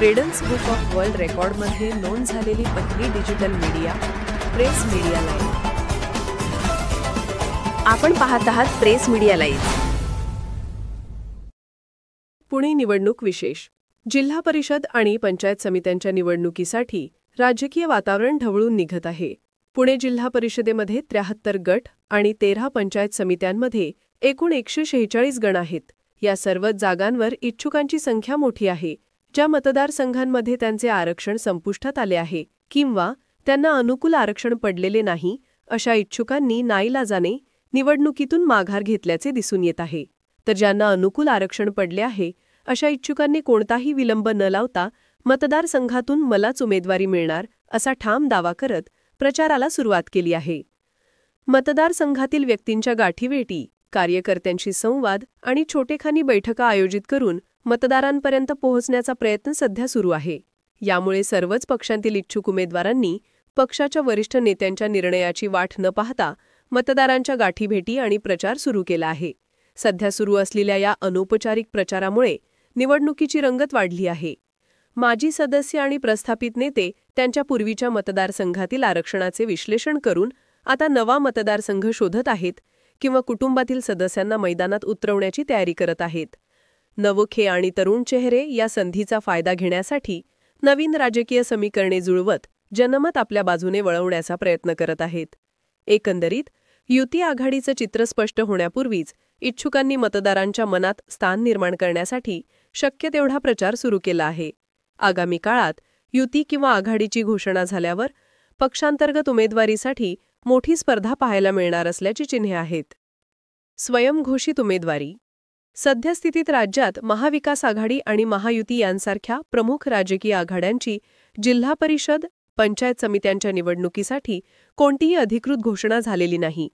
Credence book of world रेकॉर्डमध्ये नोंद झालेली पहिली digital media press media live. आपण पाहत आहात प्रेस मीडिया लाईव्ह। पुणे निवडणूक विशेष। जिल्हा परिषद आणि पंचायत समित्यांच्या निवडणुकीसाठी राजकीय वातावरण ढवळून निघत आहे। पुणे जिल्हा परिषदेमध्ये 73 गट आणि 13 पंचायत समित्यांमध्ये एकूण 146 गण आहेत। या सर्व जागांवर इच्छुकांची संख्या मोठी आहे। ज्या मतदारसंघांमध्ये त्यांचे आरक्षण संपुष्टात आले आहे किंवा त्यांना अनुकूल आरक्षण पडलेले नाही, अशा इच्छुकांनी नाईलाजाने निवडणुकीतून माघार घेतल्याचे दिसून येत आहे। तर ज्यांना अनुकूल आरक्षण पडले आहे अशा इच्छुकांनी कोणताही विलंब न लावता मतदारसंघातून मलाच उमेदवारी मिळणार असा ठाम दावा करत प्रचाराला सुरुवात केली आहे। मतदारसंघातील व्यक्तींच्या गाठीभेटी, कार्यकर्त्यांशी संवाद आणि छोटेखानी बैठका आयोजित करून मतदारांपर्यंत पोहोचण्याचा प्रयत्न सध्या सुरू आहे। यामुळे सर्वच पक्षांतील इच्छुक उमेदवारांनी पक्षाच्या वरिष्ठ नेत्यांच्या निर्णयाची वाट न पाहता मतदारांच्या गाठीभेटी आणि प्रचार सुरू केला आहे। सध्या सुरू असलेल्या या अनौपचारिक प्रचारामुळे निवडणुकीची रंगत वाढली आहे। माजी सदस्य आणि प्रस्थापित नेते त्यांच्या पूर्वीच्या मतदारसंघातील आरक्षणाचे विश्लेषण करून आता नवा मतदारसंघ शोधत आहेत किंवा कुटुंबातील सदस्यांना मैदानात उतरवण्याची तयारी करत आहेत। नवखे आणि तरुण चेहरे या संधीचा फायदा घेण्यासाठी नवीन राजकीय समीकरणे जुळवत जनमत आपल्या बाजूने वळवण्याचा प्रयत्न करत आहेत। एकंदरीत युती आघाडीचं चित्र स्पष्ट होण्यापूर्वीच इच्छुकांनी मतदारांच्या मनात स्थान निर्माण करण्यासाठी शक्य तेवढा प्रचार सुरू केला आहे। आगामी काळात युती किंवा आघाडीची घोषणा झाल्यावर पक्षांतर्गत उमेदवारीसाठी मोठी स्पर्धा पाहायला मिळणार असल्याची चिन्हे आहेत। स्वयंघोषित उमेदवारी। सद्यस्थितीत राज्यात महाविकास आघाडी आणि महायुती यांसारख्या प्रमुख राजकीय आघाड्यांची जिल्हा परिषद, पंचायत समित्यांच्या निवडणुकीसाठी कोणतीही अधिकृत घोषणा झालेली नाही।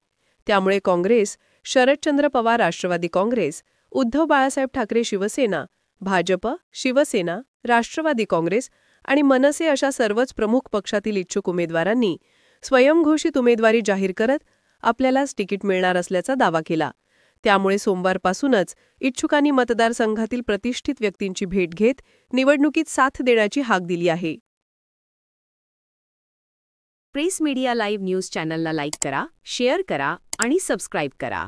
त्यामुळे काँग्रेस, शरदचंद्र पवार राष्ट्रवादी काँग्रेस, उद्धव बाळासाहेब ठाकरे शिवसेना, भाजप, शिवसेना, राष्ट्रवादी काँग्रेस आणि मनसे अशा सर्वच प्रमुख पक्षातील इच्छुक उमेदवारांनी स्वयंघोषित उमेदवारी जाहीर करत आपल्यालाच तिकीट मिळणार असल्याचा दावा केला। त्यामुळे सोमवारपासूनच इच्छुकांनी मतदारसंघातील प्रतिष्ठित व्यक्तींची भेट घेत निवडणुकीत साथ देण्याची हाक दिली आहे। प्रेस मीडिया लाईव्ह न्यूज चॅनलला लाईक करा, शेअर करा आणि सबस्क्राईब करा।